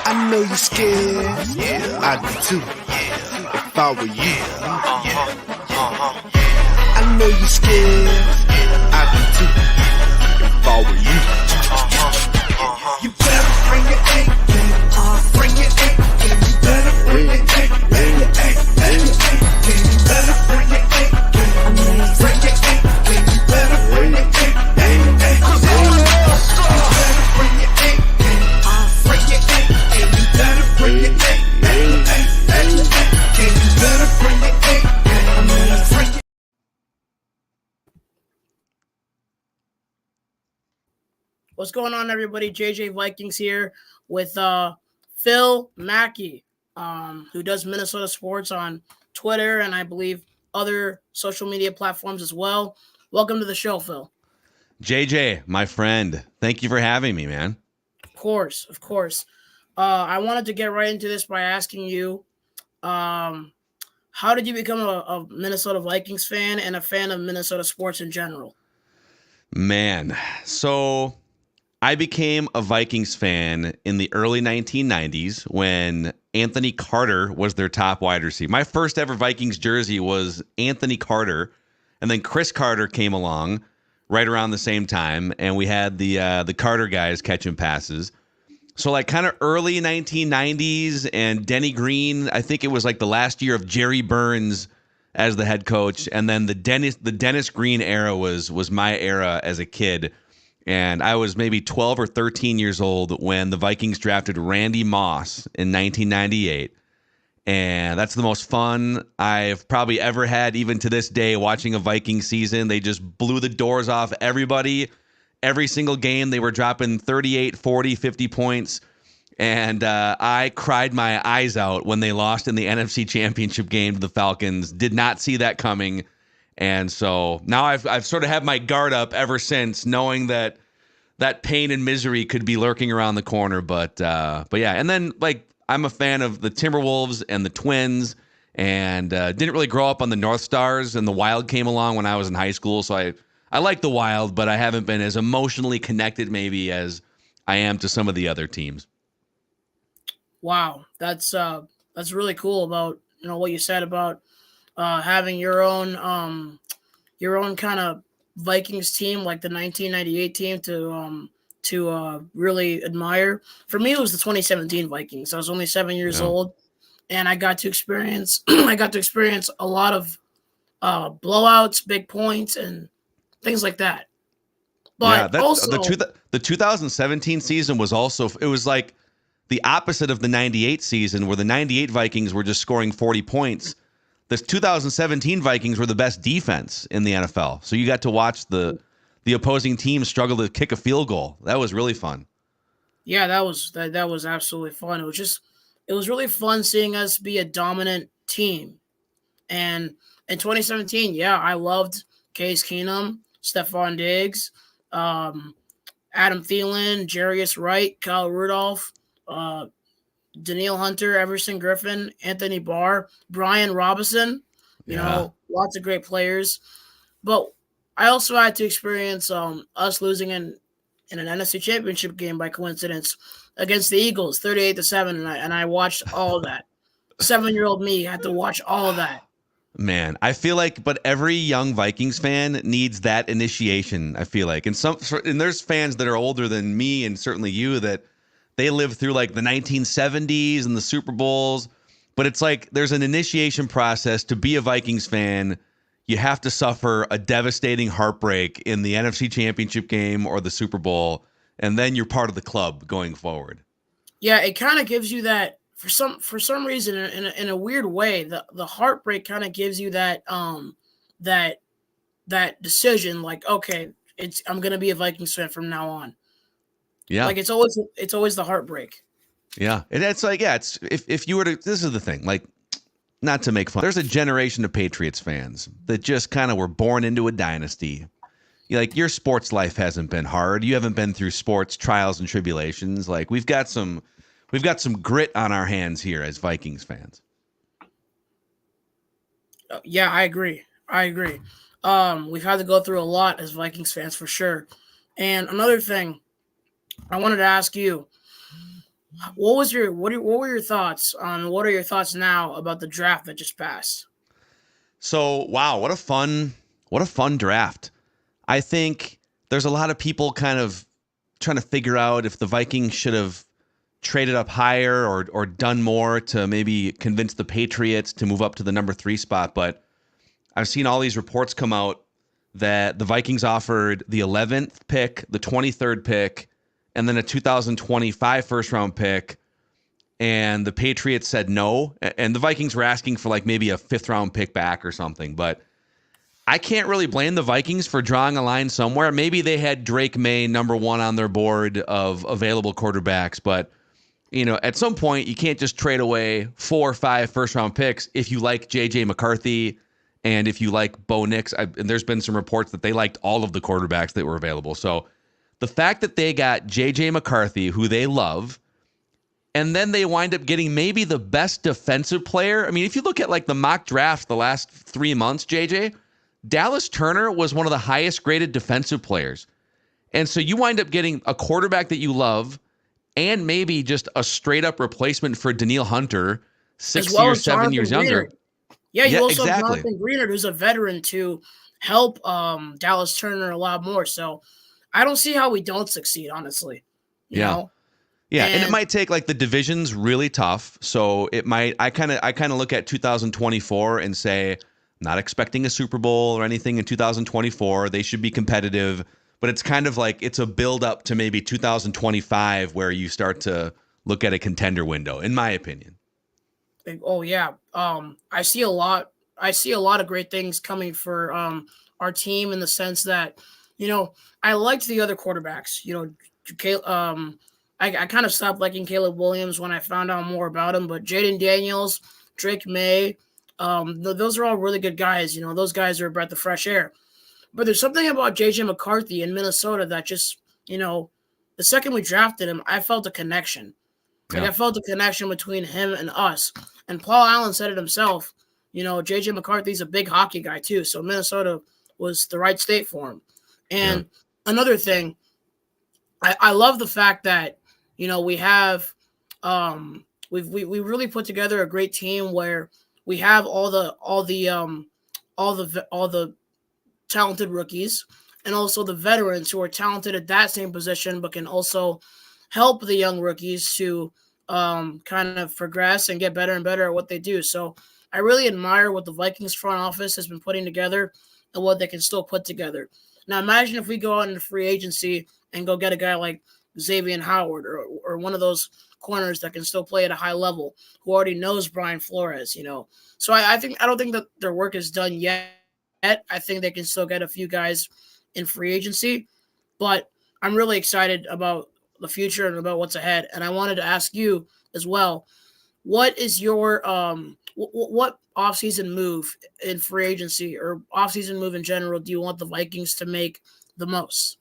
I know you scared. Yeah, I do too. Yeah, if I were you. I know you scared. I do too. If I were you. You better bring your A game. Bring your A game. You better bring your A game. Bring your A game. You better bring your A game. Bring your A game. You better bring your A game. 'Cause all the girls go. You better bring your A game. Bring your A game. You better bring your A game. You better bring your A game. What's going on, everybody? JJ Vikings here with Phil Mackey, who does Minnesota sports on Twitter and I believe other social media platforms as well. Welcome to the show, Phil. JJ, my friend, thank you for having me, man. Of course. I wanted to get right into this by asking you, how did you become a Minnesota Vikings fan and a fan of Minnesota sports in general? Man, so I became a Vikings fan in the early 1990s when Anthony Carter was their top wide receiver. My first ever Vikings jersey was Anthony Carter, and then Chris Carter came along right around the same time, and we had the Carter guys catching passes. So like kind of early 1990s, and Denny Green, I think it was like the last year of Jerry Burns as the head coach, and then the Dennis Green era was my era as a kid. And I was maybe 12 or 13 years old when the Vikings drafted Randy Moss in 1998. And that's the most fun I've probably ever had, even to this day, watching a Viking season. They just blew the doors off everybody. Every single game, they were dropping 38, 40, 50 points. And I cried my eyes out when they lost in the NFC Championship game to the Falcons. Did not see that coming. And so now I've sort of had my guard up ever since, knowing that pain and misery could be lurking around the corner. But yeah, and then like I'm a fan of the Timberwolves and the Twins, and didn't really grow up on the North Stars, and the Wild came along when I was in high school. So I like the Wild, but I haven't been as emotionally connected maybe as I am to some of the other teams. Wow, that's really cool about what you said about having your own kind of Vikings team, like the 1998 team, to really admire. For me, it was the 2017 Vikings. I was only 7 years old, and I got to experience a lot of blowouts, big points, and things like that. But also the 2017 season was also, it was like the opposite of the 98 season, where the 98 Vikings were just scoring 40 points. The 2017 Vikings were the best defense in the NFL. So you got to watch the opposing team struggle to kick a field goal. That was really fun. Yeah, that was absolutely fun. It was really fun seeing us be a dominant team. And in 2017, I loved Case Keenum, Stephon Diggs, Adam Thielen, Jarius Wright, Kyle Rudolph, Danielle Hunter, Everson Griffin, Anthony Barr, Brian Robinson, lots of great players. But I also had to experience us losing in an NFC Championship game by coincidence against the Eagles, 38-7, and I watched all of that. 7-year-old me had to watch all of that. Man, I feel like, but every young Vikings fan needs that initiation, I feel like. And there's fans that are older than me and certainly you that they lived through like the 1970s and the Super Bowls, but it's like there's an initiation process to be a Vikings fan. You have to suffer a devastating heartbreak in the NFC Championship game or the Super Bowl, and then you're part of the club going forward. Yeah, it kind of gives you that for some reason in a weird way. The heartbreak kind of gives you that that decision, like, okay, I'm gonna be a Vikings fan from now on. Yeah. Like it's always the heartbreak. Yeah. And it's like, it's if you were to, this is the thing, like, not to make fun. There's a generation of Patriots fans that just kind of were born into a dynasty. Like, your sports life hasn't been hard. You haven't been through sports trials and tribulations. Like, we've got some grit on our hands here as Vikings fans. Yeah, I agree. We've had to go through a lot as Vikings fans for sure. And another thing I wanted to ask you, What were your thoughts on what are your thoughts now about the draft that just passed? So, wow, what a fun draft. I think there's a lot of people kind of trying to figure out if the Vikings should have traded up higher or done more to maybe convince the Patriots to move up to the number 3 spot. But I've seen all these reports come out that the Vikings offered the 11th pick, the 23rd pick, and then a 2025 first round pick. And the Patriots said no. And the Vikings were asking for like maybe a 5th round pick back or something. But I can't really blame the Vikings for drawing a line somewhere. Maybe they had Drake May number 1 on their board of available quarterbacks, but at some point you can't just trade away 4 or 5 first round picks if you like JJ McCarthy and if you like Bo Nix. And there's been some reports that they liked all of the quarterbacks that were available. So the fact that they got JJ McCarthy, who they love, and then they wind up getting maybe the best defensive player. I mean, if you look at like the mock draft the last 3 months, JJ, Dallas Turner was one of the highest graded defensive players. And so you wind up getting a quarterback that you love and maybe just a straight up replacement for Daniil Hunter, 6 well years, as 7 years Jonathan younger. Greenard. Yeah, you also have exactly. Jonathan Greenard, who's a veteran, to help Dallas Turner a lot more. So I don't see how we don't succeed, honestly. You know? Yeah, and it might take like the division's really tough. So it might I kind of look at 2024 and say, not expecting a Super Bowl or anything in 2024. They should be competitive, but it's kind of like it's a build up to maybe 2025 where you start to look at a contender window, in my opinion. Oh yeah. I see a lot of great things coming for our team in the sense that, I liked the other quarterbacks. I kind of stopped liking Caleb Williams when I found out more about him, but Jaden Daniels, Drake May, those are all really good guys. Those guys are a breath of fresh air. But there's something about JJ McCarthy in Minnesota that just, the second we drafted him, I felt a connection. Like I felt a connection between him and us. And Paul Allen said it himself. JJ McCarthy's a big hockey guy too. So Minnesota was the right state for him. And another thing, I love the fact that, we have we really put together a great team where we have all the talented rookies and also the veterans who are talented at that same position, but can also help the young rookies to kind of progress and get better and better at what they do. So I really admire what the Vikings front office has been putting together and what they can still put together. Now, imagine if we go out into free agency and go get a guy like Xavier Howard or one of those corners that can still play at a high level who already knows Brian Flores, So I don't think that their work is done yet. I think they can still get a few guys in free agency, but I'm really excited about the future and about what's ahead. And I wanted to ask you as well, what is your what offseason move in free agency or offseason move in general do you want the Vikings to make the most?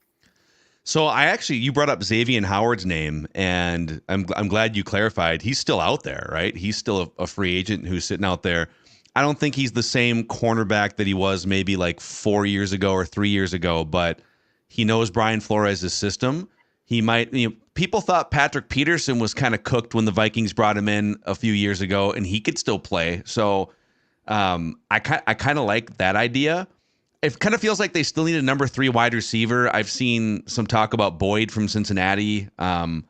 So you brought up Xavier Howard's name, and I'm glad you clarified. He's still out there, right? He's still a free agent who's sitting out there. I don't think he's the same cornerback that he was maybe like 4 years ago or 3 years ago, but he knows Brian Flores' system. He might, people thought Patrick Peterson was kind of cooked when the Vikings brought him in a few years ago, and he could still play. So I kind of like that idea. It kind of feels like they still need a number 3 wide receiver. I've seen some talk about Boyd from Cincinnati. I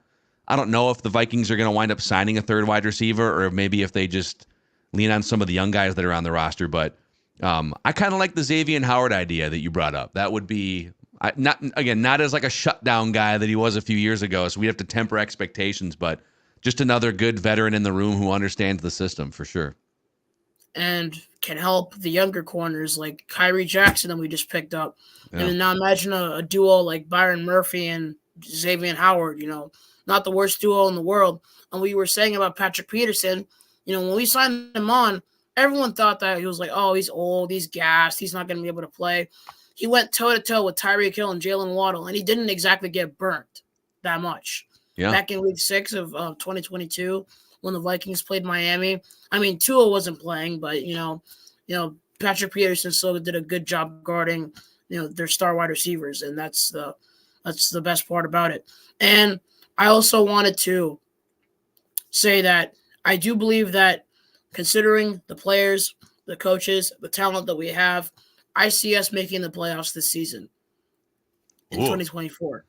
don't know if the Vikings are going to wind up signing a 3rd wide receiver or maybe if they just lean on some of the young guys that are on the roster. But I kind of like the Xavier Howard idea that you brought up. That would be not as like a shutdown guy that he was a few years ago. So we have to temper expectations, but just another good veteran in the room who understands the system for sure. And can help the younger corners like Kyrie Jackson that we just picked up. Yeah. And now imagine a duo like Byron Murphy and Xavier Howard, not the worst duo in the world. And we were saying about Patrick Peterson, when we signed him on, everyone thought that he was like, oh, he's old, he's gassed, he's not going to be able to play. He went toe-to-toe with Tyreek Hill and Jalen Waddle, and he didn't exactly get burnt that much. Yeah. Back in week 6 of 2022, when the Vikings played Miami. I mean, Tua wasn't playing, but Patrick Peterson still did a good job guarding, their star wide receivers, and that's the best part about it. And I also wanted to say that I do believe that, considering the players, the coaches, the talent that we have, I see us making the playoffs this season in Ooh, 2024.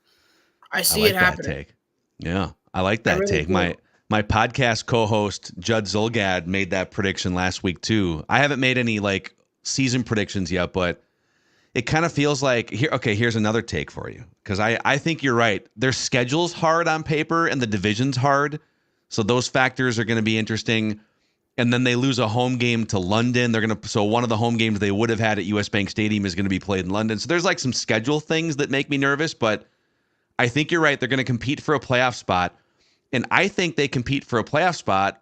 I I see it like that happening. take. Yeah, I like I that really take. do. My podcast co-host Judd Zulgad made that prediction last week too. I haven't made any like season predictions yet, but it kind of feels like here. Okay, here's another take for you, because I think you're right. Their schedule's hard on paper and the division's hard, so those factors are going to be interesting. And then they lose a home game to London. So one of the home games they would have had at US Bank Stadium is going to be played in London. So there's like some schedule things that make me nervous, but I think you're right. They're going to compete for a playoff spot. And I think they compete for a playoff spot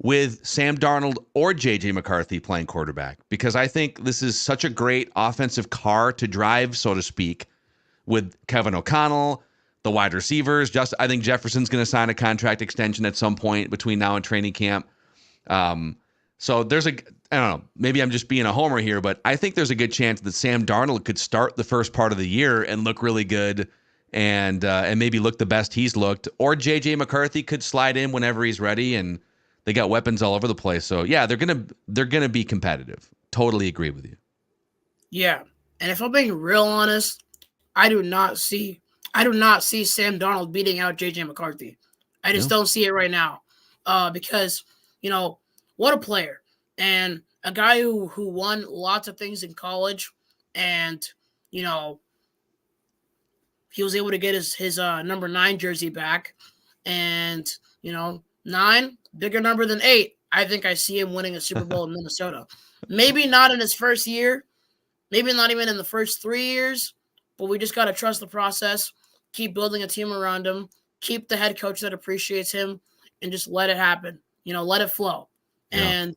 with Sam Darnold or JJ McCarthy playing quarterback, because I think this is such a great offensive car to drive, so to speak, with Kevin O'Connell, the wide receivers. I think Jefferson's going to sign a contract extension at some point between now and training camp. So I don't know, maybe I'm just being a homer here, but I think there's a good chance that Sam Darnold could start the first part of the year and look really good and maybe look the best he's looked, or JJ McCarthy could slide in whenever he's ready, and they got weapons all over the place. So yeah, they're going to be competitive. Totally agree with you. Yeah. And if I'm being real honest, I do not see Sam Darnold beating out JJ McCarthy. I just don't see it right now. Because, what a player. And a guy who won lots of things in college, and, he was able to get his number 9 jersey back. And, 9, bigger number than 8. I think I see him winning a Super Bowl in Minnesota. Maybe not in his first year, maybe not even in the first 3 years, but we just got to trust the process, keep building a team around him, keep the head coach that appreciates him, and just let it happen. Let it flow. Yeah.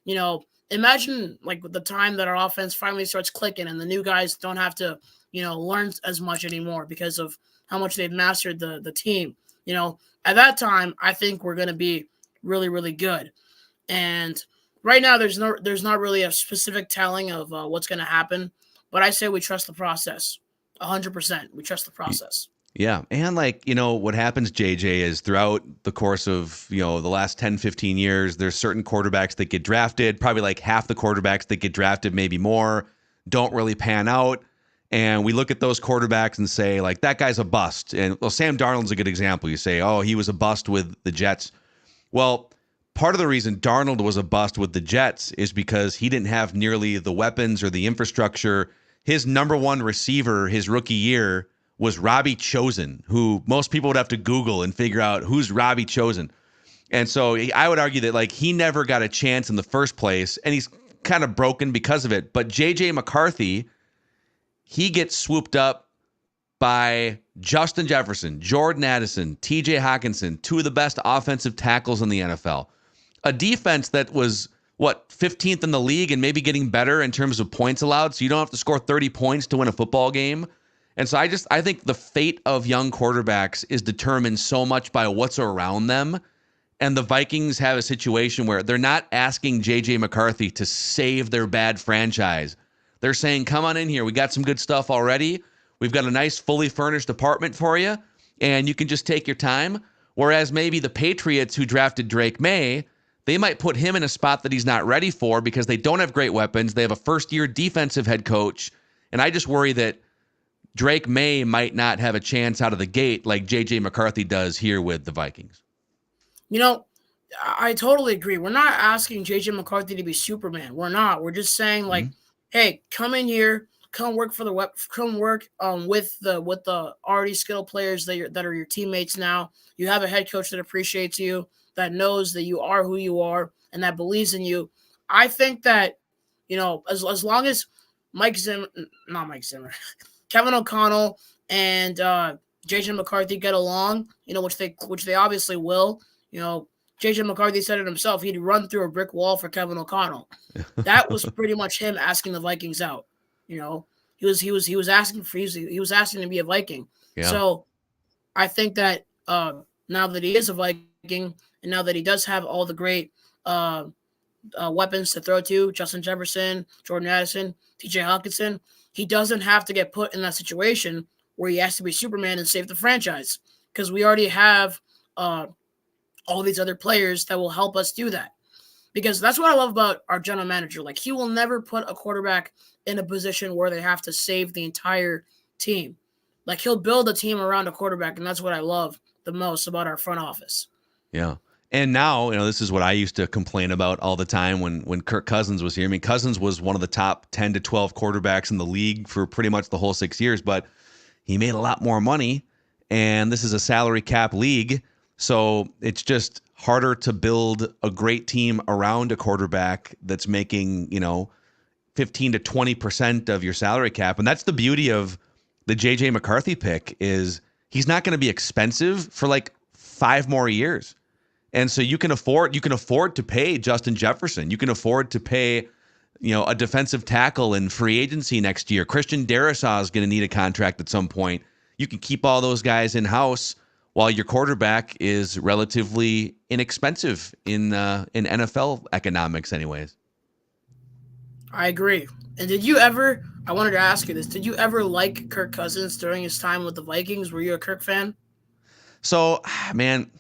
And, imagine like the time that our offense finally starts clicking and the new guys don't have to, learn as much anymore because of how much they've mastered the team. At that time, I think we're going to be really, really good. And right now, there's not really a specific telling of what's going to happen, but I say we trust the process, 100%. We trust the process. Yeah. And what happens, JJ, is throughout the course of, the last 10, 15 years, there's certain quarterbacks that get drafted, probably like half the quarterbacks that get drafted, maybe more, don't really pan out. And we look at those quarterbacks and say, like, that guy's a bust. And Sam Darnold's a good example. You say, oh, he was a bust with the Jets. Well, part of the reason Darnold was a bust with the Jets is because he didn't have nearly the weapons or the infrastructure. His number one receiver his rookie year was Robbie Chosen, who most people would have to Google and figure out who's Robbie Chosen. And so I would argue that he never got a chance in the first place, and he's kind of broken because of it. But JJ McCarthy, he gets swooped up by Justin Jefferson, Jordan Addison, TJ Hawkinson, 2 of the best offensive tackles in the NFL. A defense that was, 15th in the league and maybe getting better in terms of points allowed, so you don't have to score 30 points to win a football game. And so I think the fate of young quarterbacks is determined so much by what's around them. And the Vikings have a situation where they're not asking JJ McCarthy to save their bad franchise. They're saying, come on in here. We got some good stuff already. We've got a nice fully furnished apartment for you, and you can just take your time. Whereas maybe the Patriots, who drafted Drake May, they might put him in a spot that he's not ready for because they don't have great weapons. They have a first-year defensive head coach. And I just worry that Drake May might not have a chance out of the gate like J.J. McCarthy does here with the Vikings. I totally agree. We're not asking J.J. McCarthy to be Superman. We're not. We're just saying, hey, come in here, come work with the already skilled players that are your teammates now. You have a head coach that appreciates you, that knows that you are who you are, and that believes in you. I think that, as long as Kevin O'Connell and JJ McCarthy get along, which they obviously will. JJ McCarthy said it himself. He'd run through a brick wall for Kevin O'Connell. That was pretty much him asking the Vikings out. He was asking to be a Viking. Yeah. So I think that now that he is a Viking, and now that he does have all the great weapons to throw to, Justin Jefferson, Jordan Addison, TJ Hawkinson, he doesn't have to get put in that situation where he has to be Superman and save the franchise, because we already have all these other players that will help us do that. Because that's what I love about our general manager. Like, he will never put a quarterback in a position where they have to save the entire team. Like, he'll build a team around a quarterback, and that's what I love the most about our front office. Yeah. And now, this is what I used to complain about all the time when Kirk Cousins was here. I mean, Cousins was one of the top 10 to 12 quarterbacks in the league for pretty much the whole 6 years, but he made a lot more money, and this is a salary cap league. So it's just harder to build a great team around a quarterback that's making, 15 to 20% of your salary cap. And that's the beauty of the JJ McCarthy pick, is he's not going to be expensive for like 5 more years. And so you can afford to pay Justin Jefferson. You can afford to pay, a defensive tackle in free agency next year. Christian Darrisaw is going to need a contract at some point. You can keep all those guys in-house while your quarterback is relatively inexpensive in NFL economics anyways. I agree. And I wanted to ask you this, did you ever like Kirk Cousins during his time with the Vikings? Were you a Kirk fan? So, man,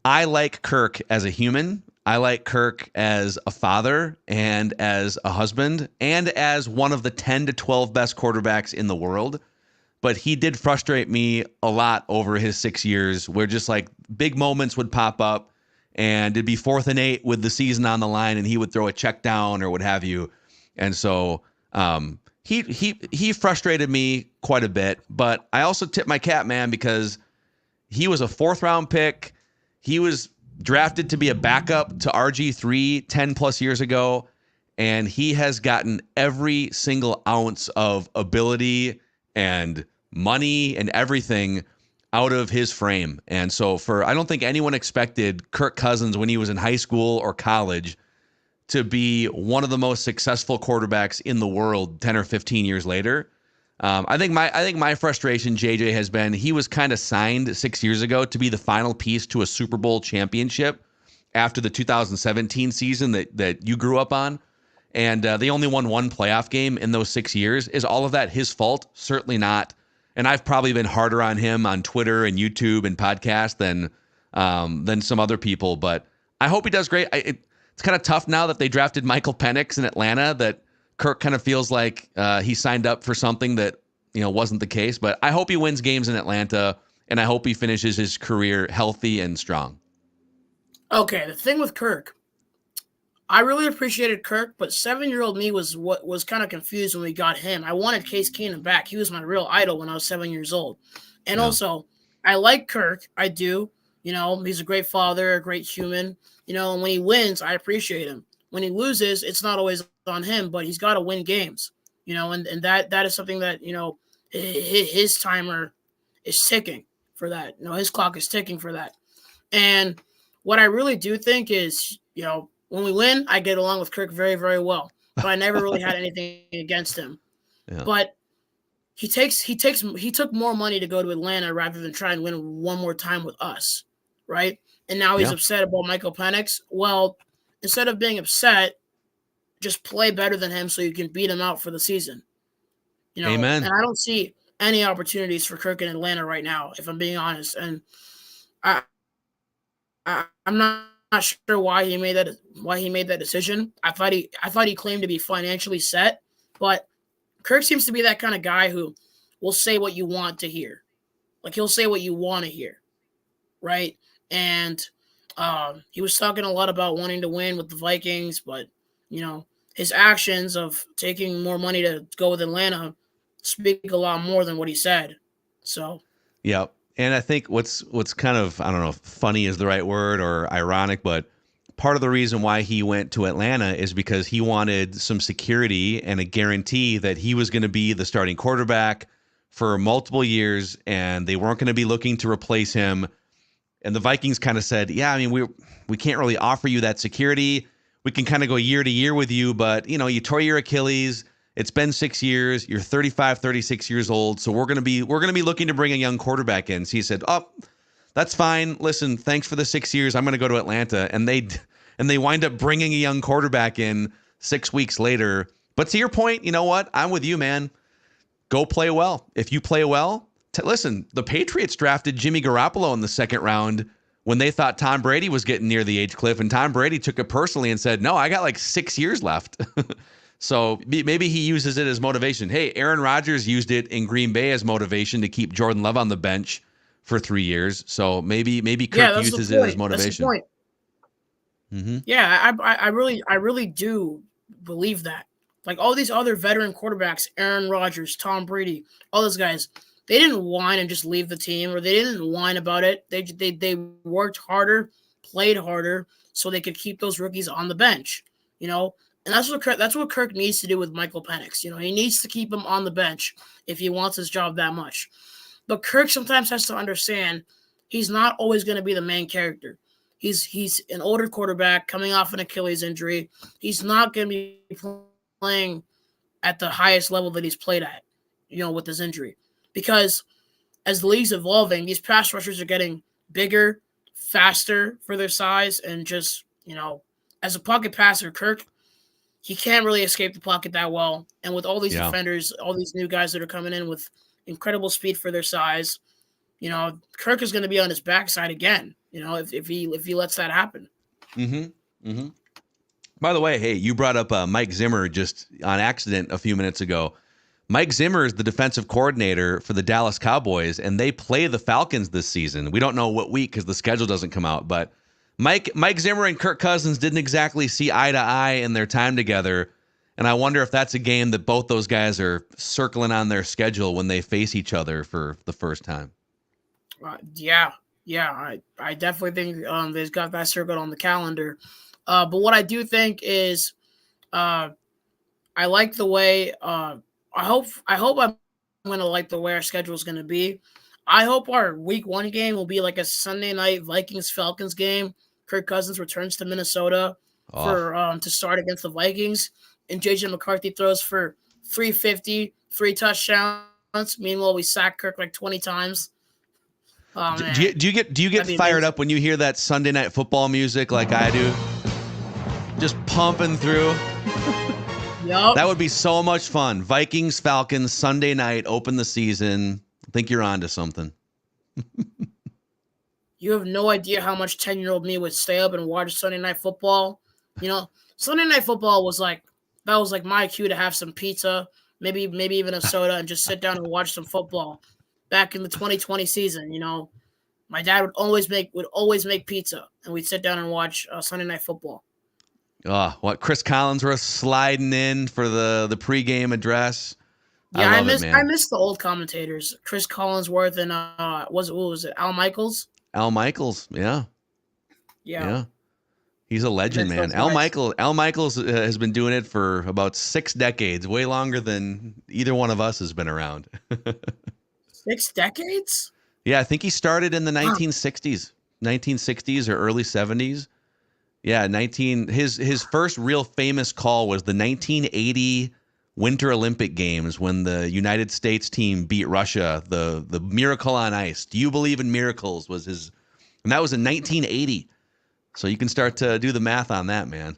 I like Kirk as a human. I like Kirk as a father and as a husband and as one of the 10 to 12 best quarterbacks in the world. But he did frustrate me a lot over his 6 years, where just like big moments would pop up and it'd be 4th and 8 with the season on the line and he would throw a check down or what have you. And so he frustrated me quite a bit. But I also tip my cap, man, because he was a 4th round pick. He was drafted to be a backup to RG3 10 plus years ago, and he has gotten every single ounce of ability and money and everything out of his frame. And so I don't think anyone expected Kirk Cousins when he was in high school or college to be one of the most successful quarterbacks in the world 10 or 15 years later. I think my frustration, JJ, has been he was kind of signed 6 years ago to be the final piece to a Super Bowl championship after the 2017 season that you grew up on. And they only won one playoff game in those 6 years. Is all of that his fault? Certainly not. And I've probably been harder on him on Twitter and YouTube and podcasts than some other people. But I hope he does great. It's kind of tough now that they drafted Michael Penix in Atlanta, that Kirk kind of feels like he signed up for something that wasn't the case. But I hope he wins games in Atlanta, and I hope he finishes his career healthy and strong. Okay, the thing with Kirk, I really appreciated Kirk, but 7-year-old me was kind of confused when we got him. I wanted Case Keenum back. He was my real idol when I was 7 years old. And also, I like Kirk. I do. He's a great father, a great human. And when he wins, I appreciate him. When he loses, it's not always on him, but he's got to win games. And that is something that, his timer is ticking for that. His clock is ticking for that. And what I really do think is, when we win, I get along with Kirk very, very well. But I never really had anything against him. Yeah. But he took more money to go to Atlanta rather than try and win one more time with us, right? And now he's upset about Michael Penix. Well, instead of being upset, just play better than him so you can beat him out for the season. Amen. And I don't see any opportunities for Kirk in Atlanta right now, if I'm being honest. And I'm not sure why he made that decision. I thought he claimed to be financially set, but Kirk seems to be that kind of guy who will say what you want to hear. Like, he'll say what you want to hear, right? And he was talking a lot about wanting to win with the Vikings, but his actions of taking more money to go with Atlanta speak a lot more than what he said. So, yeah. And I think what's kind of, I don't know if funny is the right word or ironic, but part of the reason why he went to Atlanta is because he wanted some security and a guarantee that he was going to be the starting quarterback for multiple years, and they weren't going to be looking to replace him. And the Vikings kind of said, yeah, I mean, we can't really offer you that security. We can kind of go year to year with you, but you tore your Achilles. It's been 6 years. You're 35, 36 years old. So we're going to be looking to bring a young quarterback in. So he said, oh, that's fine. Listen, thanks for the 6 years. I'm going to go to Atlanta. And they wind up bringing a young quarterback in 6 weeks later. But to your point, you know what? I'm with you, man. Go play well. If you play well, listen, the Patriots drafted Jimmy Garoppolo in the second round when they thought Tom Brady was getting near the age cliff, and Tom Brady took it personally and said, no, I got like 6 years left. So maybe he uses it as motivation. Hey, Aaron Rodgers used it in Green Bay as motivation to keep Jordan Love on the bench for 3 years. So maybe Kirk uses it as motivation. That's the point. Mm-hmm. Yeah, I really do believe that. Like all these other veteran quarterbacks, Aaron Rodgers, Tom Brady, all those guys, they didn't whine and just leave the team, or they didn't whine about it. They worked harder, played harder, so they could keep those rookies on the bench. And that's what Kirk needs to do with Michael Penix. He needs to keep him on the bench if he wants his job that much. But Kirk sometimes has to understand he's not always going to be the main character. He's an older quarterback coming off an Achilles injury. He's not going to be playing at the highest level that he's played at, with his injury. Because as the league's evolving, these pass rushers are getting bigger, faster for their size, and just, as a pocket passer, Kirk, he can't really escape the pocket that well. And with all these defenders, all these new guys that are coming in with incredible speed for their size, Kirk is going to be on his backside again, if he lets that happen. Mm-hmm. Mm-hmm. By the way, hey, you brought up Mike Zimmer just on accident a few minutes ago. Mike Zimmer is the defensive coordinator for the Dallas Cowboys, and they play the Falcons this season. We don't know what week because the schedule doesn't come out, but Mike Zimmer and Kirk Cousins didn't exactly see eye to eye in their time together, and I wonder if that's a game that both those guys are circling on their schedule when they face each other for the first time. Yeah, I definitely think they've got that circled on the calendar. But what I do think is I like the way I hope I'm going to like the way our schedule is going to be. I hope our week 1 game will be like a Sunday night Vikings-Falcons game. Kirk Cousins returns to Minnesota to start against the Vikings. And J.J. McCarthy throws for 350, 3 touchdowns. Meanwhile, we sack Kirk like 20 times. Oh, man. Do you get fired up when you hear that Sunday night football music like I do? Just pumping through. Yep. That would be so much fun. Vikings, Falcons, Sunday night, open the season. I think you're on to something. You have no idea how much 10-year-old me would stay up and watch Sunday night football. Sunday night football was like my cue to have some pizza, maybe even a soda, and just sit down and watch some football. Back in the 2020 season, my dad would always make pizza, and we'd sit down and watch Sunday night football. What Chris Collinsworth sliding in for the pregame address. Yeah, I miss the old commentators, Chris Collinsworth and what was it, Al Michaels? Al Michaels, yeah. He's a legend, man. Al Michaels has been doing it for about 6 decades, way longer than either one of us has been around. 6 decades? Yeah, I think he started in the 1960s or early 70s. Yeah, his first real famous call was the 1980 Winter Olympic Games when the United States team beat Russia, the Miracle on Ice. Do you believe in miracles was his, and that was in 1980. So you can start to do the math on that, man.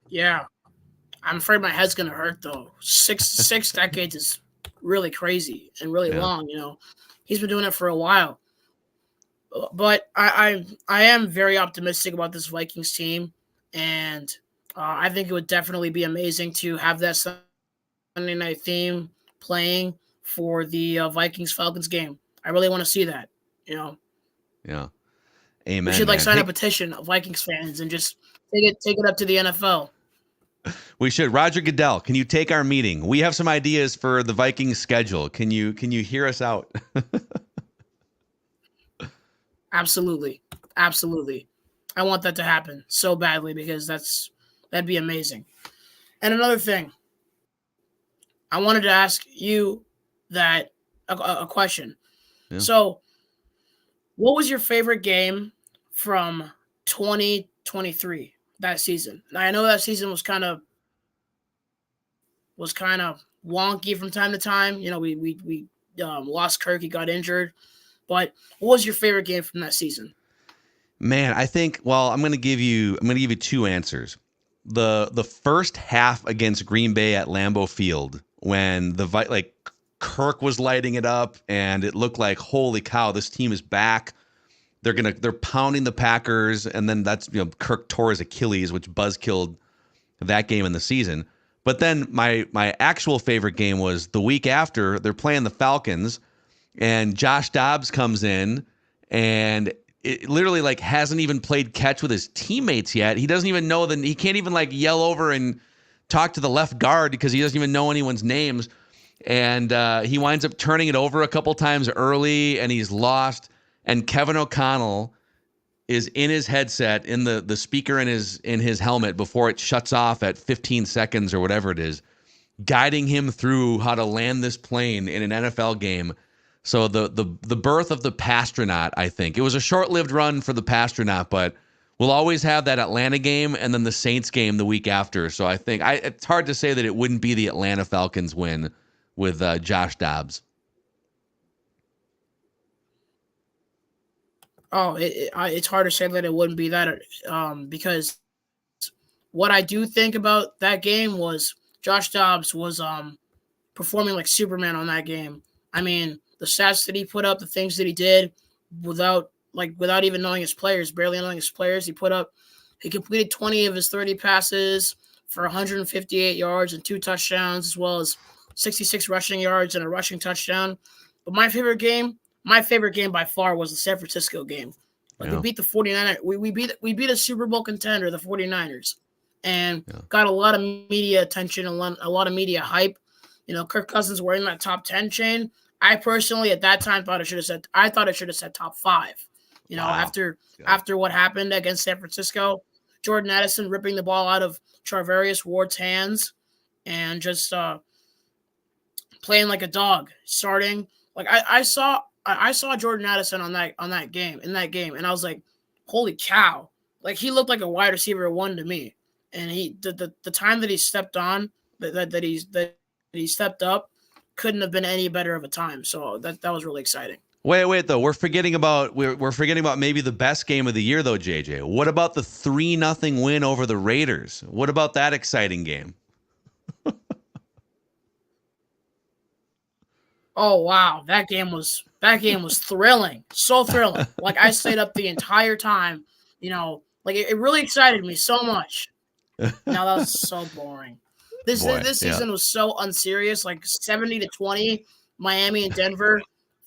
Yeah. I'm afraid my head's going to hurt though. 6 decades is really crazy and really long, He's been doing it for a while. But I am very optimistic about this Vikings team, and I think it would definitely be amazing to have that Sunday night theme playing for the Vikings-Falcons game. I really want to see that, Yeah. Amen. We should sign a petition of Vikings fans and just take it up to the NFL. We should. Roger Goodell, can you take our meeting? We have some ideas for the Vikings schedule. Can you hear us out? Absolutely. I want that to happen so badly because that'd be amazing. And another thing, I wanted to ask you that a question. Yeah. So, what was your favorite game from 2023, that season? Now, I know that season was kind of wonky from time to time. We lost Kirk, he got injured. But what was your favorite game from that season? Man, I think, I'm going to give you 2 answers. The first half against Green Bay at Lambeau Field when Kirk was lighting it up, and it looked like, holy cow, this team is back. They're pounding the Packers, and then Kirk tore his Achilles, which buzzkilled that game in the season. But then my actual favorite game was the week after. They're playing the Falcons, and Josh Dobbs comes in, and it literally like hasn't even played catch with his teammates yet. He doesn't even know he can't even like yell over and talk to the left guard because he doesn't even know anyone's names. And he winds up turning it over a couple times early, and he's lost. And Kevin O'Connell is in his headset, in the speaker in his helmet before it shuts off at 15 seconds or whatever it is, guiding him through how to land this plane in an NFL game. So the birth of the Pastronaut, I think. It was a short-lived run for the Pastronaut, but we'll always have that Atlanta game and then the Saints game the week after. So I think it's hard to say that it wouldn't be the Atlanta Falcons win with Josh Dobbs. Oh, it's hard to say that it wouldn't be that because what I do think about that game was Josh Dobbs was performing like Superman on that game. I mean, the stats that he put up, the things that he did without even knowing his players, barely knowing his players, he completed 20 of his 30 passes for 158 yards and 2 touchdowns, as well as 66 rushing yards and a rushing touchdown. But my favorite game by far was the San Francisco game. Like we beat the 49ers. We beat a Super Bowl contender, the 49ers, and got a lot of media attention, a lot of media hype. Kirk Cousins wearing that top 10 chain. I personally at that time thought it should have said top 5. Wow. After what happened against San Francisco, Jordan Addison ripping the ball out of Charvarius Ward's hands and just playing like a dog, starting like I saw Jordan Addison in that game, and I was like, holy cow! Like he looked like a wide receiver 1 to me. And the time that he stepped on, that he stepped up, couldn't have been any better of a time. So that was really exciting. Wait though, we're forgetting about maybe the best game of the year though, JJ. What about the 3-0 win over the Raiders? What about that exciting game? Oh wow, that game was thrilling, so thrilling. Like I stayed up the entire time, like it really excited me so much. Now that was so boring. This season was so unserious, like 70-20, Miami and Denver,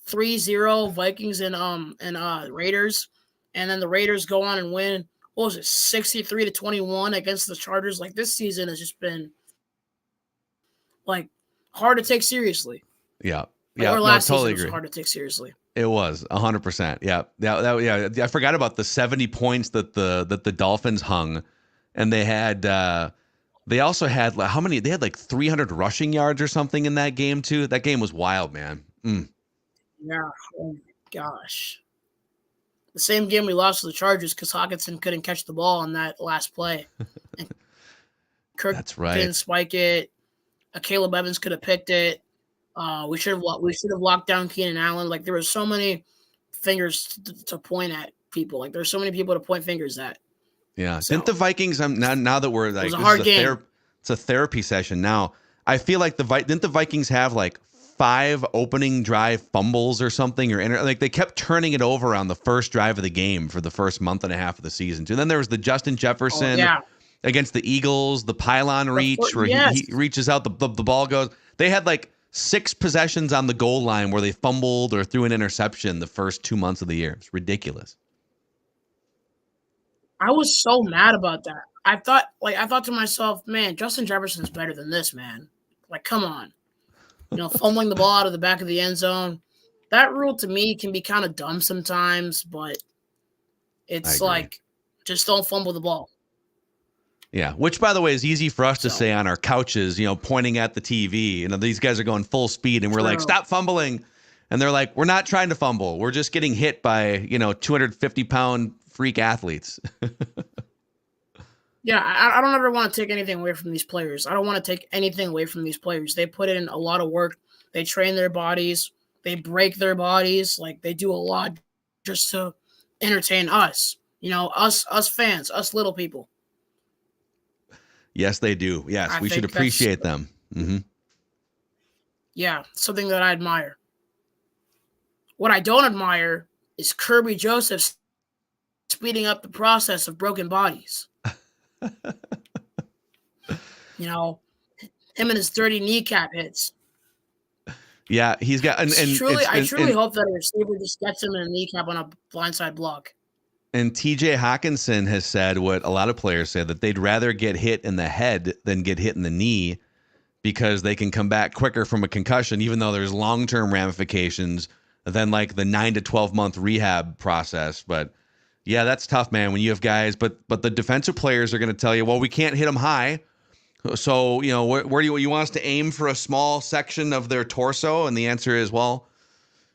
3-0 Vikings and Raiders, and then the Raiders go on and win. What was it, 63-21 against the Chargers? Like this season has just been like hard to take seriously. Yeah. Last totally season was hard to take seriously. It was 100%. Yeah. I forgot about the 70 points that the Dolphins hung, and they had. They also had how many? They had like 300 rushing yards or something in that game too. That game was wild, man. Yeah. Oh my gosh. The same game we lost to the Chargers because Hawkinson couldn't catch the ball on that last play. And Kirk didn't spike it. Caleb Evans could have picked it. We should have locked down Keenan Allen. Like there were so many fingers to point at people. Like there's so many people to point fingers at. Yeah. So, didn't the Vikings? Now that we're like, it was a hard game. It's a therapy session now. I feel like didn't the Vikings have like 5 opening drive fumbles or something, like they kept turning it over on the first drive of the game for the first month and a half of the season too. And then there was the Justin Jefferson against the Eagles, the pylon reach where he reaches out, the ball goes. They had like 6 possessions on the goal line where they fumbled or threw an interception the first 2 months of the year. It's ridiculous. I was so mad about that. I thought to myself, man, Justin Jefferson's better than this, man. Like, come on. Fumbling the ball out of the back of the end zone. That rule to me can be kind of dumb sometimes, but it's like, just don't fumble the ball. Yeah, which, by the way, is easy for us to say on our couches, pointing at the TV. These guys are going full speed, and we're like, stop fumbling. And they're like, we're not trying to fumble. We're just getting hit by, 250-pound freak athletes. Yeah, I don't ever want to take anything away from these players. I don't want to take anything away from these players. They put in a lot of work. They train their bodies. They break their bodies. Like, they do a lot just to entertain us. Us fans, us little people. Yes, they do. Yes, we should appreciate them. Mm-hmm. Yeah, something that I admire. What I don't admire is Kirby Joseph speeding up the process of broken bodies. You know, him and his 30 kneecap hits. Yeah, he's got I truly hope that a receiver just gets him in a kneecap on a blindside block. And TJ Hawkinson has said what a lot of players say, that they'd rather get hit in the head than get hit in the knee because they can come back quicker from a concussion, even though there's long-term ramifications than like the 9 to 12 month rehab process. But yeah, that's tough, man, when you have guys, but the defensive players are going to tell you, well, we can't hit them high. So, where do you want us to aim for a small section of their torso? And the answer is, well,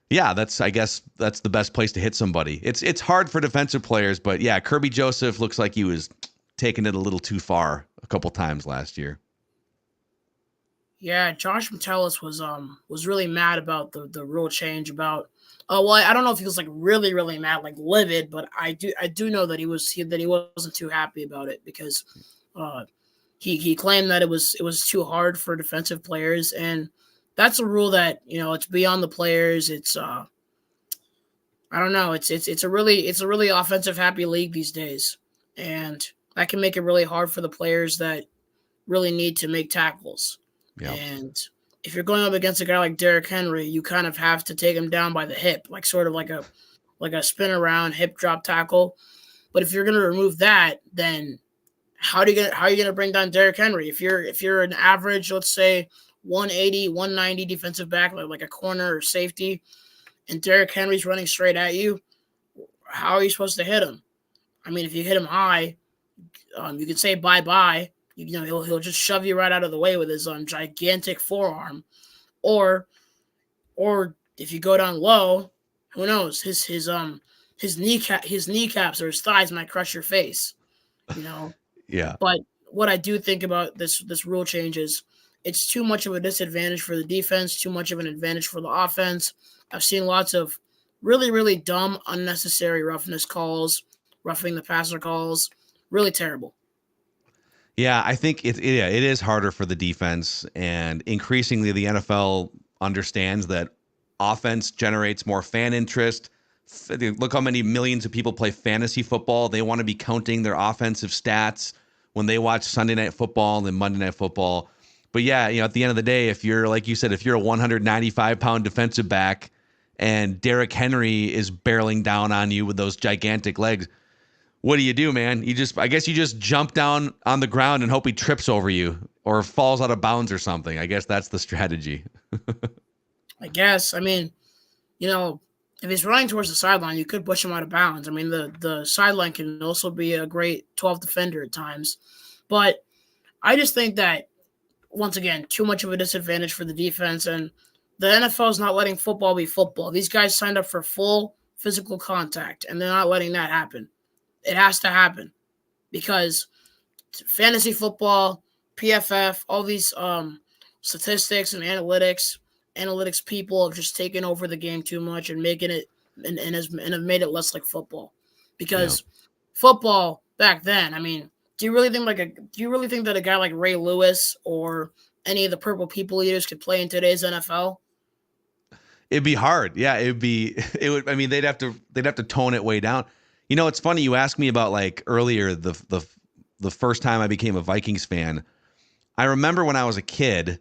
yeah, I guess that's the best place to hit somebody. It's hard for defensive players, but yeah, Kirby Joseph looks like he was taking it a little too far a couple times last year. Yeah, Josh Metellus was really mad about the rule change about. I don't know if he was like really, really mad, like livid, but I do know that he wasn't too happy about it because he claimed that it was too hard for defensive players, and that's a rule that it's beyond the players. It's I don't know. It's a really offensive happy league these days, and that can make it really hard for the players that really need to make tackles. Yeah. And if you're going up against a guy like Derrick Henry, you kind of have to take him down by the hip, like sort of like a spin around hip drop tackle. But if you're going to remove that, then how are you going to bring down Derrick Henry? If you're an average, let's say 180, 190 defensive back, like a corner or safety, and Derrick Henry's running straight at you, how are you supposed to hit him? I mean, if you hit him high, you can say bye-bye. He'll just shove you right out of the way with his gigantic forearm, or if you go down low, who knows? His kneecaps or his thighs might crush your face. Yeah. But what I do think about this rule change is it's too much of a disadvantage for the defense, too much of an advantage for the offense. I've seen lots of really, really dumb, unnecessary roughness calls, roughing the passer calls, really terrible. Yeah, I think it is harder for the defense, and increasingly the NFL understands that offense generates more fan interest. Look how many millions of people play fantasy football. They want to be counting their offensive stats when they watch Sunday Night Football and Monday Night Football. But yeah, at the end of the day, if you're, like you said, if you're a 195-pound defensive back and Derrick Henry is barreling down on you with those gigantic legs, what do, man? I guess you just jump down on the ground and hope he trips over you or falls out of bounds or something. I guess that's the strategy. I guess. I mean, if he's running towards the sideline, you could push him out of bounds. I mean, the sideline can also be a great 12 defender at times. But I just think that, once again, too much of a disadvantage for the defense, and the NFL is not letting football be football. These guys signed up for full physical contact, and they're not letting that happen. It has to happen because fantasy football, PFF, all these statistics and analytics people have just taken over the game too much and making it and have made it less like football. Because football back then, I mean, do you really think that a guy like Ray Lewis or any of the Purple People Eaters could play in today's NFL? It'd be hard. Yeah, it would. I mean, they'd have to tone it way down. It's funny you asked me about like earlier the first time I became a Vikings fan. I remember when I was a kid.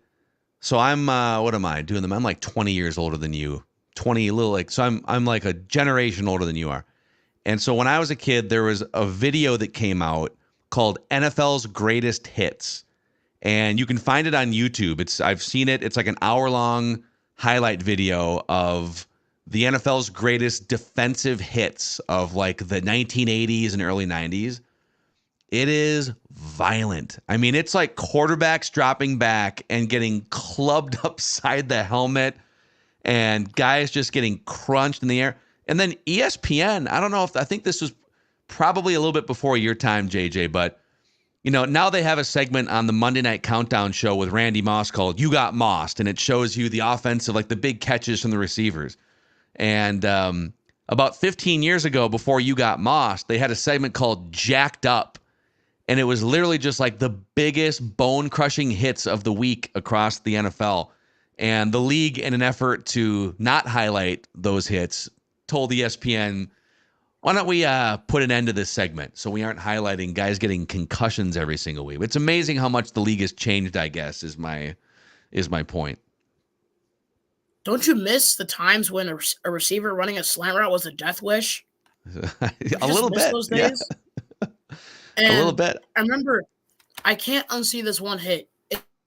So I'm what am I doing them? I'm like 20 years older than you. 20 a little like so I'm like a generation older than you are. And so when I was a kid, there was a video that came out called NFL's Greatest Hits. And you can find it on YouTube. I've seen it. It's like an hour-long highlight video of the NFL's greatest defensive hits of like the 1980s and early 90s. It is violent. I mean, it's like quarterbacks dropping back and getting clubbed upside the helmet and guys just getting crunched in the air. And then ESPN, I think this was probably a little bit before your time, JJ, but now they have a segment on the Monday Night Countdown show with Randy Moss called You Got Mossed, and it shows you the offensive, like the big catches from the receivers. And about 15 years ago, before You Got Mossed, they had a segment called Jacked Up. And it was literally just like the biggest bone-crushing hits of the week across the NFL. And the league, in an effort to not highlight those hits, told ESPN, why don't we put an end to this segment so we aren't highlighting guys getting concussions every single week. It's amazing how much the league has changed, I guess, is my point. Don't you miss the times when a receiver running a slant route was a death wish? A little bit. Those days? Yeah. And a little bit. I remember, I can't unsee this one hit.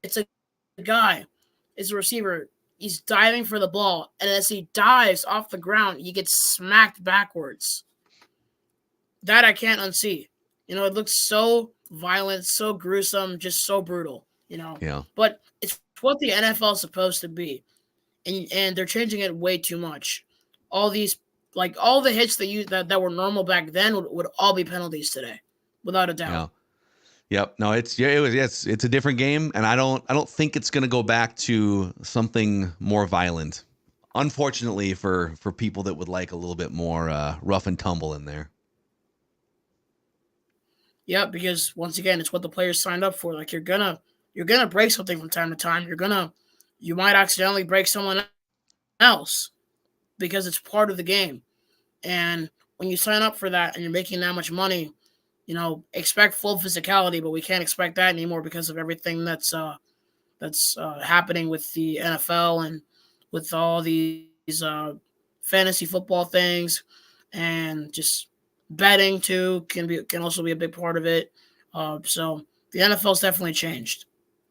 It's a guy, it's a receiver. He's diving for the ball, and as he dives off the ground, he gets smacked backwards. That I can't unsee. It looks so violent, so gruesome, just so brutal. Yeah. But it's what the NFL is supposed to be. And they're changing it way too much. All these, like all the hits that were normal back then would all be penalties today, without a doubt. Yeah. Yep. No, it's a different game, and I don't think it's going to go back to something more violent. Unfortunately, for people that would like a little bit more rough and tumble in there. Yeah, because once again, it's what the players signed up for. Like you're gonna break something from time to time. You might accidentally break someone else because it's part of the game. And when you sign up for that and you're making that much money, expect full physicality, but we can't expect that anymore because of everything that's happening with the NFL and with all these fantasy football things, and just betting too can also be a big part of it. So the NFL's definitely changed.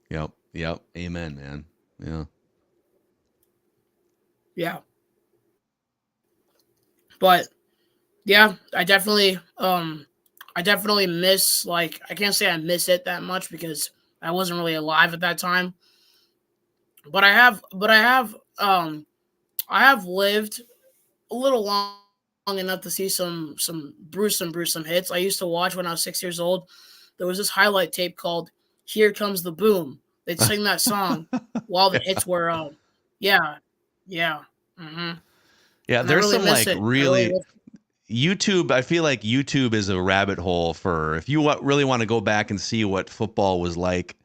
Yep. Amen, man. Yeah. Yeah. But yeah, I definitely miss, like, I can't say I miss it that much because I wasn't really alive at that time. But I have lived a little long enough to see some gruesome hits. I used to watch when I was 6 years old. There was this highlight tape called "Here Comes the Boom." They'd sing that song while the hits were yeah. Mm-hmm. Yeah, And there's some like it. really YouTube. I feel like YouTube is a rabbit hole for if you really want to go back and see what football was like.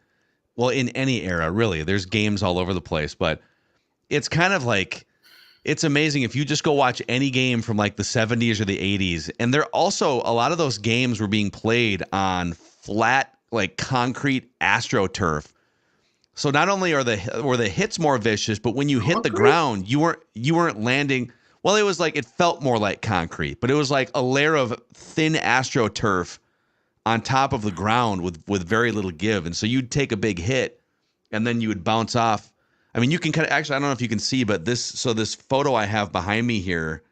Well, in any era, really. There's games all over the place, but it's kind of like it's amazing if you just go watch any game from like the 70s or the 80s. And they're also a lot of those games were being played on flat, like concrete AstroTurf. So not only were the hits more vicious, but when you hit the ground, you weren't landing. Well, it was like it felt more like concrete, but it was like a layer of thin AstroTurf on top of the ground with very little give. And so you'd take a big hit, and then you would bounce off. I mean, you can kind of actually, I don't know if you can see, but this photo I have behind me here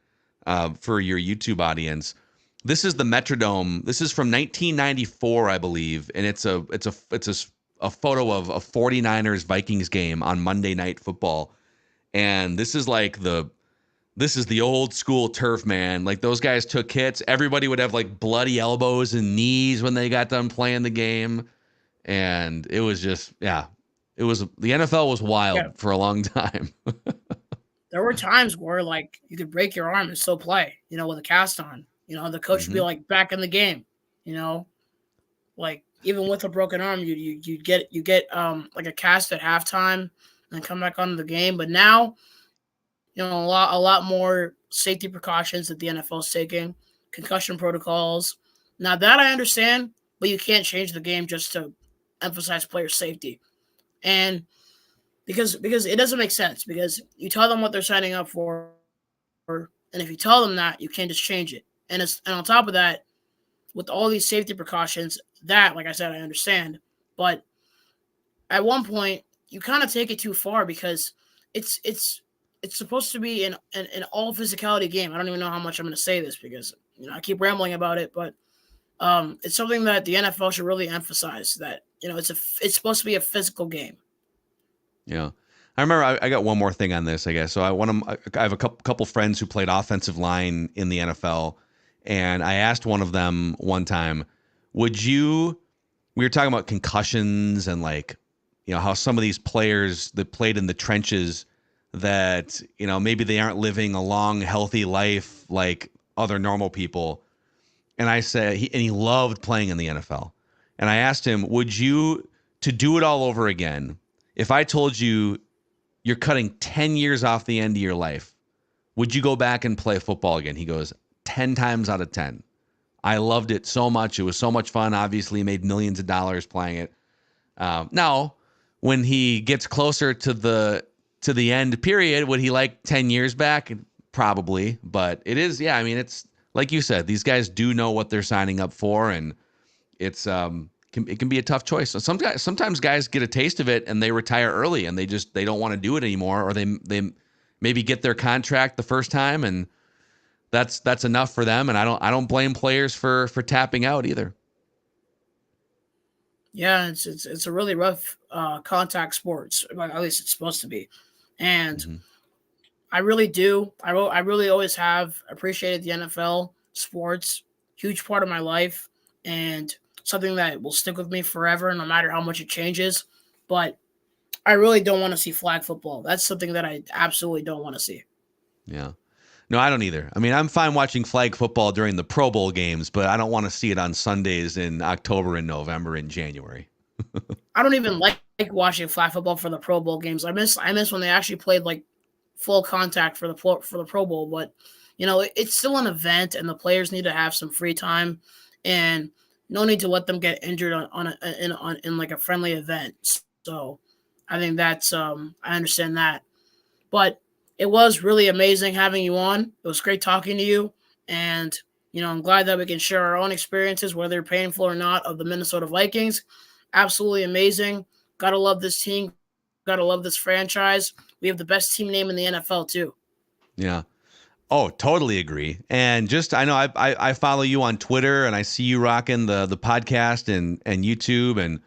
for your YouTube audience. This is the Metrodome. This is from 1994, I believe, and it's a photo of a 49ers Vikings game on Monday Night Football. And this is the old school turf, man. Like those guys took hits. Everybody would have like bloody elbows and knees when they got done playing the game. And it was just, the NFL was wild for a long time. There were times where like you could break your arm and still play, with a cast on. The coach would be like, back in the game, like even with a broken arm, you get like a cast at halftime and come back onto the game. But now, a lot more safety precautions that the NFL is taking, concussion protocols. Now that I understand, but you can't change the game just to emphasize player safety. And because it doesn't make sense, because you tell them what they're signing up for, and if you tell them that, you can't just change it. And on top of that, with all these safety precautions, that, like I said, I understand. But at one point, you kind of take it too far, because it's supposed to be an all physicality game. I don't even know how much I'm going to say this, because I keep rambling about it, but it's something that the NFL should really emphasize, that it's supposed to be a physical game. Yeah, I remember. I got one more thing on this, I guess. So I have a couple friends who played offensive line in the NFL, and I asked one of them one time, we were talking about concussions and like, how some of these players that played in the trenches, that, maybe they aren't living a long, healthy life like other normal people. And I said, he loved playing in the NFL. And I asked him, would you, to do it all over again, if I told you you're cutting 10 years off the end of your life. Would you go back and play football again? He goes, 10 times out of 10. I loved it so much. It was so much fun. Obviously, made millions of dollars playing it. Now, when he gets closer to the end period, would he like 10 years back? Probably. But it is, yeah, I mean, it's like you said, these guys do know what they're signing up for, and it's it can be a tough choice. So sometimes guys get a taste of it and they retire early and they don't want to do it anymore, or they maybe get their contract the first time and that's enough for them. And I don't blame players for tapping out either. Yeah, it's a really rough contact sports. At least it's supposed to be, and I really do. I really always have appreciated the NFL sports. Huge part of my life, and something that will stick with me forever, no matter how much it changes. But I really don't want to see flag football. That's something that I absolutely don't want to see. Yeah. No, I don't either. I mean, I'm fine watching flag football during the Pro Bowl games, but I don't want to see it on Sundays in October and November and January. I don't even like watching flag football for the Pro Bowl games. I miss when they actually played like full contact for the Pro Bowl, but it's still an event and the players need to have some free time and no need to let them get injured in like a friendly event. So I think that's I understand that. But it was really amazing having you on. It was great talking to you. And, I'm glad that we can share our own experiences, whether painful or not, of the Minnesota Vikings. Absolutely amazing. Gotta love this team. Gotta love this franchise. We have the best team name in the NFL, too. Yeah. Oh, totally agree. And I know I follow you on Twitter and I see you rocking the podcast and YouTube. And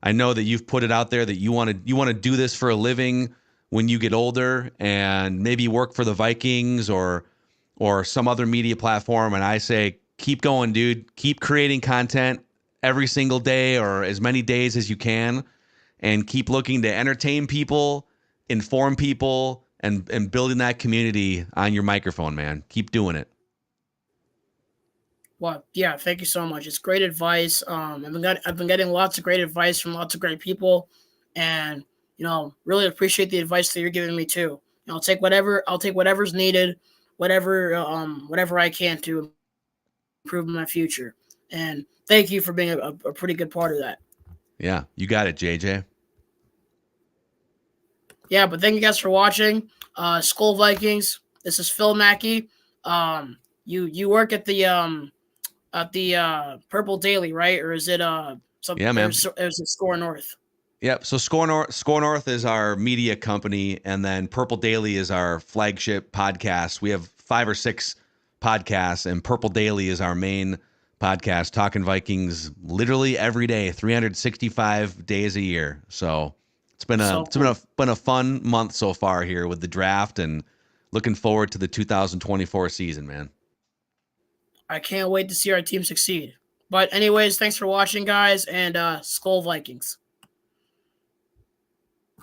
I know that you've put it out there that you want to do this for a living when you get older and maybe work for the Vikings or some other media platform. And I say, keep going, dude. Keep creating content every single day or as many days as you can, and keep looking to entertain people, inform people, and building that community on your microphone, man. Keep doing it. Well, yeah, thank you so much. It's great advice. I've been getting lots of great advice from lots of great people, and really appreciate the advice that you're giving me too. I'll take whatever's needed, whatever I can to improve my future. And thank you for being a pretty good part of that. Yeah, you got it, JJ. Yeah, but thank you guys for watching. Skull Vikings. This is Phil Mackey. You work at the Purple Daily, right? Or is it something? Yeah, man. Or is it Score North? Yep. So Score North is our media company, and then Purple Daily is our flagship podcast. We have 5 or 6 podcasts, and Purple Daily is our main podcast, talking Vikings literally every day, 365 days a year. So it's been a fun month so far here with the draft, and looking forward to the 2024 season, man. I can't wait to see our team succeed. But anyways, thanks for watching, guys, and Skull Vikings.